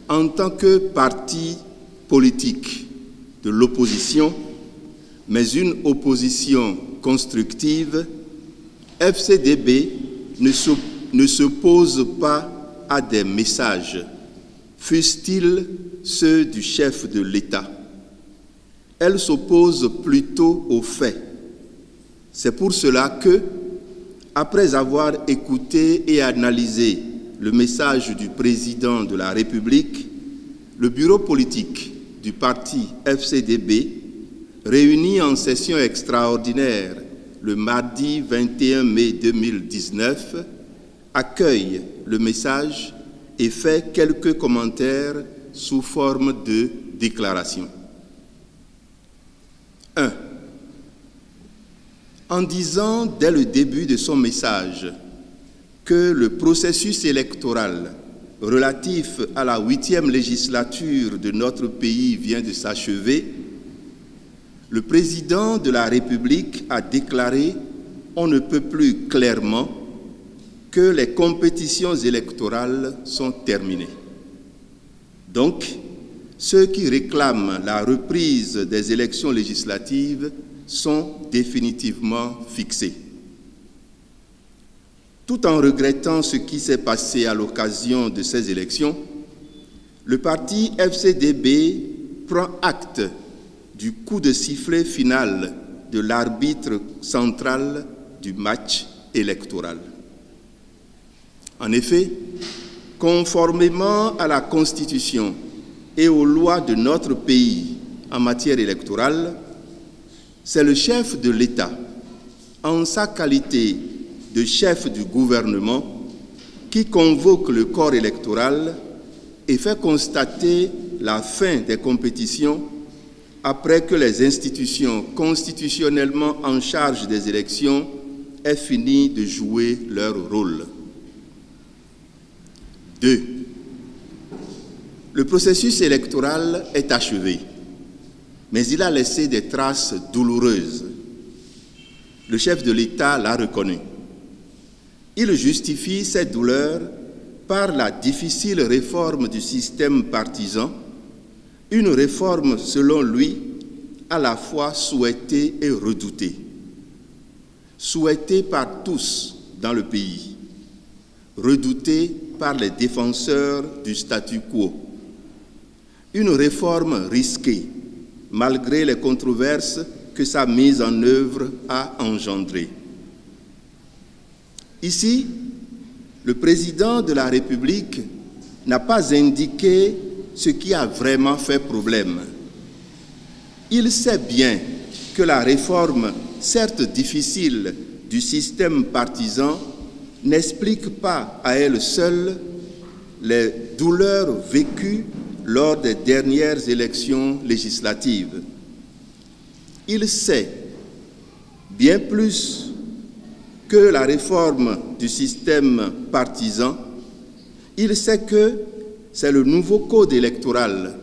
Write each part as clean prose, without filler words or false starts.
En tant que parti politique de l'opposition, mais une opposition constructive, FCDB ne s'oppose pas à des messages, fussent-ils ceux du chef de l'État. Elle s'oppose plutôt aux faits. C'est pour cela que, après avoir écouté et analysé le message du président de la République, le bureau politique du parti FCDB, réuni en session extraordinaire le mardi 21 mai 2019, accueille le message et fait quelques commentaires sous forme de déclaration. 1. En disant dès le début de son message que le processus électoral relatif à la 8e législature de notre pays vient de s'achever, le président de la République a déclaré on ne peut plus clairement que les compétitions électorales sont terminées. Donc, ceux qui réclament la reprise des élections législatives sont définitivement fixés. Tout en regrettant ce qui s'est passé à l'occasion de ces élections, le parti FCDB prend acte du coup de sifflet final de l'arbitre central du match électoral. En effet, conformément à la Constitution et aux lois de notre pays en matière électorale, c'est le chef de l'État, en sa qualité de chef du gouvernement, qui convoque le corps électoral et fait constater la fin des compétitions après que les institutions constitutionnellement en charge des élections aient fini de jouer leur rôle. 2. Le processus électoral est achevé, mais il a laissé des traces douloureuses. Le chef de l'État l'a reconnu. Il justifie cette douleur par la difficile réforme du système partisan, une réforme, selon lui, à la fois souhaitée et redoutée. Souhaitée par tous dans le pays, redoutée par les défenseurs du statu quo. Une réforme risquée, malgré les controverses que sa mise en œuvre a engendrées. Ici, le président de la République n'a pas indiqué ce qui a vraiment fait problème. Il sait bien que la réforme, certes difficile, du système partisan n'explique pas à elle seule les douleurs vécues lors des dernières élections législatives. Il sait bien plus que la réforme du système partisan, il sait que c'est le nouveau code électoral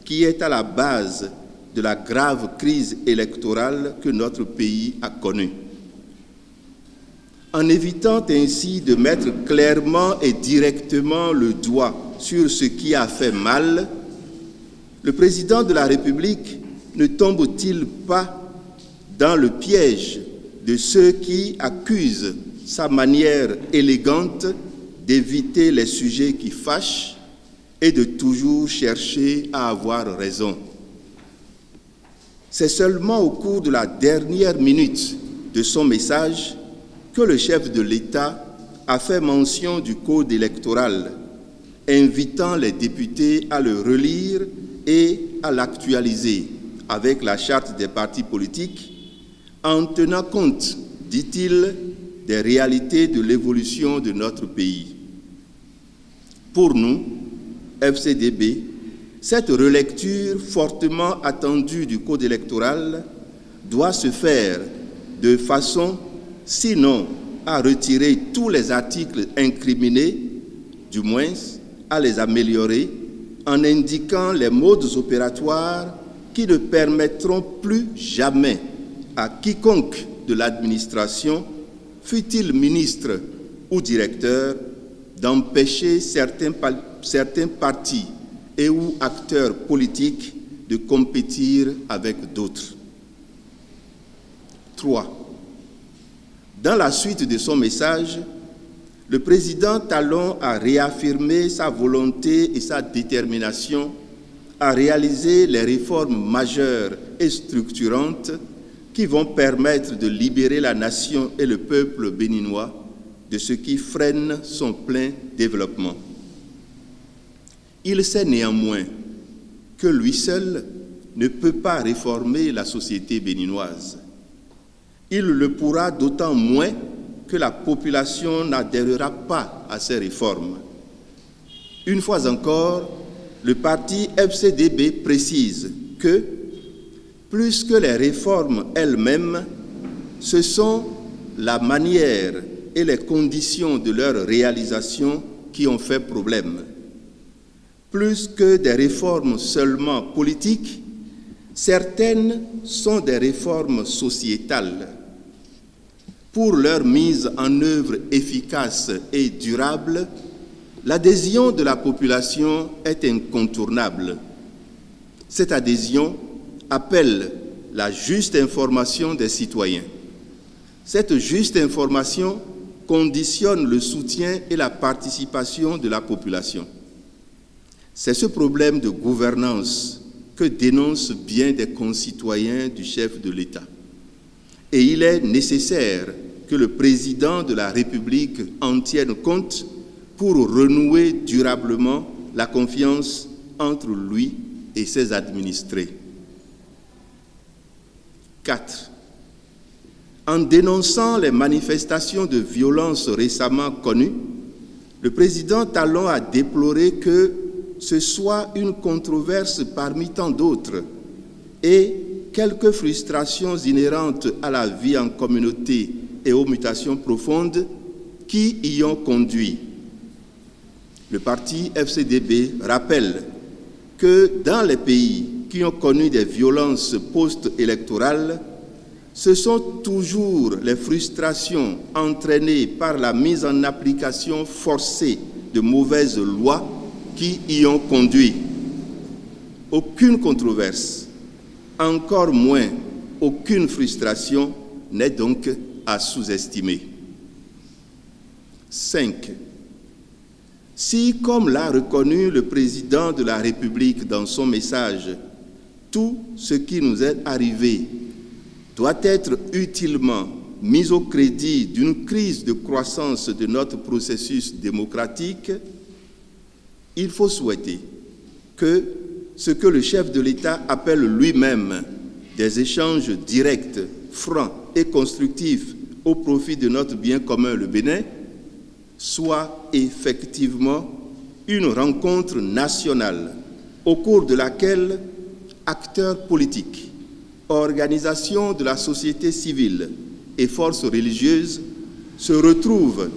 qui est à la base de la grave crise électorale que notre pays a connue. En évitant ainsi de mettre clairement et directement le doigt sur ce qui a fait mal, le président de la République ne tombe-t-il pas dans le piège de ceux qui accusent sa manière élégante d'éviter les sujets qui fâchent et de toujours chercher à avoir raison? C'est seulement au cours de la dernière minute de son message que le chef de l'État a fait mention du code électoral, invitant les députés à le relire et à l'actualiser avec la charte des partis politiques, en tenant compte, dit-il, des réalités de l'évolution de notre pays. Pour nous, FCDB, cette relecture fortement attendue du code électoral doit se faire de façon, sinon à retirer tous les articles incriminés, du moins à les améliorer, en indiquant les modes opératoires qui ne permettront plus jamais à quiconque de l'administration, fût-il ministre ou directeur, d'empêcher certains partis et ou acteurs politiques de compétir avec d'autres. 3. Dans la suite de son message, le président Talon a réaffirmé sa volonté et sa détermination à réaliser les réformes majeures et structurantes qui vont permettre de libérer la nation et le peuple béninois de ce qui freine son plein développement. Il sait néanmoins que lui seul ne peut pas réformer la société béninoise. Il le pourra d'autant moins que la population n'adhérera pas à ces réformes. Une fois encore, le parti FCDB précise que, plus que les réformes elles-mêmes, ce sont la manière et les conditions de leur réalisation qui ont fait problème. Plus que des réformes seulement politiques, certaines sont des réformes sociétales. Pour leur mise en œuvre efficace et durable, l'adhésion de la population est incontournable. Cette adhésion appelle la juste information des citoyens. Cette juste information conditionne le soutien et la participation de la population. C'est ce problème de gouvernance que dénoncent bien des concitoyens du chef de l'État. Et il est nécessaire que le président de la République en tienne compte pour renouer durablement la confiance entre lui et ses administrés. 4. En dénonçant les manifestations de violence récemment connues, le président Talon a déploré que ce soit une controverse parmi tant d'autres et quelques frustrations inhérentes à la vie en communauté et aux mutations profondes qui y ont conduit. Le parti FCDB rappelle que dans les pays qui ont connu des violences post-électorales, ce sont toujours les frustrations entraînées par la mise en application forcée de mauvaises lois qui y ont conduit. Aucune controverse, encore moins aucune frustration n'est donc à sous-estimer. 5. Si, comme l'a reconnu le président de la République dans son message, tout ce qui nous est arrivé doit être utilement mis au crédit d'une crise de croissance de notre processus démocratique, il faut souhaiter que ce que le chef de l'État appelle lui-même des échanges directs, francs et constructifs au profit de notre bien commun, le Bénin, soit effectivement une rencontre nationale au cours de laquelle acteurs politiques, organisations de la société civile et forces religieuses se retrouvent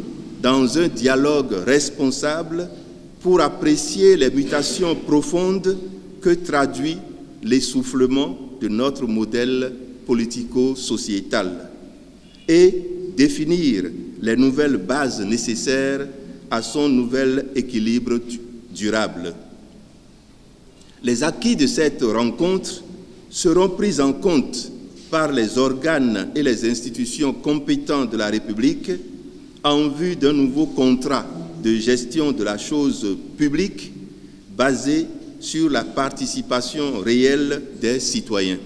dans un dialogue responsable pour apprécier les mutations profondes que traduit l'essoufflement de notre modèle politico-sociétal et définir les nouvelles bases nécessaires à son nouvel équilibre durable. Les acquis de cette rencontre seront pris en compte par les organes et les institutions compétents de la République en vue d'un nouveau contrat de gestion de la chose publique basé sur la participation réelle des citoyens.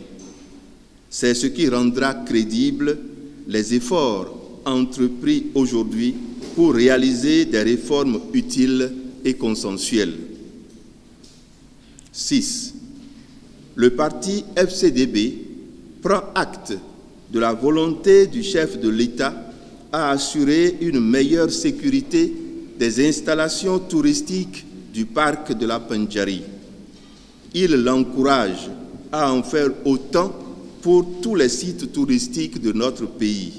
C'est ce qui rendra crédibles les efforts entrepris aujourd'hui pour réaliser des réformes utiles et consensuelles. 6. Le parti FCDB prend acte de la volonté du chef de l'État à assurer une meilleure sécurité des installations touristiques du parc de la Pendjari. Il l'encourage à en faire autant pour tous les sites touristiques de notre pays,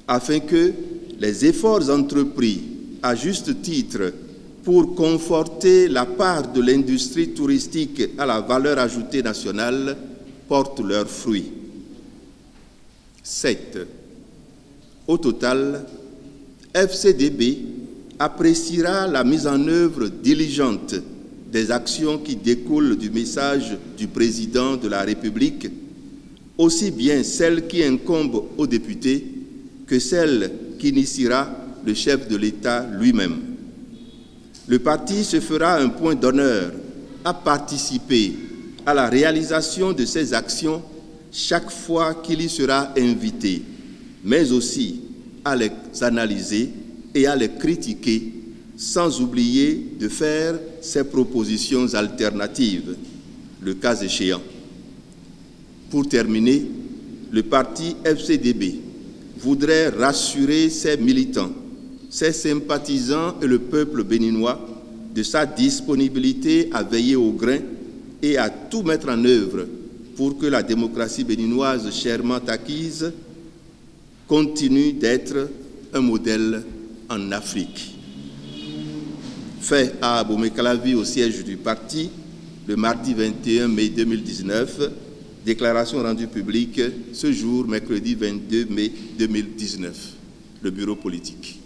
afin que les efforts entrepris à juste titre pour conforter la part de l'industrie touristique à la valeur ajoutée nationale portent leurs fruits. 7. Au total, FCDB appréciera la mise en œuvre diligente des actions qui découlent du message du président de la République, aussi bien celles qui incombent aux députés que celles qu'initiera le chef de l'État lui-même. Le parti se fera un point d'honneur à participer à la réalisation de ces actions chaque fois qu'il y sera invité, mais aussi à les analyser et à les critiquer, sans oublier de faire ses propositions alternatives, le cas échéant. Pour terminer, le parti FCDB voudrait rassurer ses militants, ses sympathisants et le peuple béninois de sa disponibilité à veiller au grain et à tout mettre en œuvre pour que la démocratie béninoise chèrement acquise continue d'être un modèle en Afrique. Fait à Abomey-Calavi au siège du parti le mardi 21 mai 2019, déclaration rendue publique ce jour, mercredi 22 mai 2019, le bureau politique.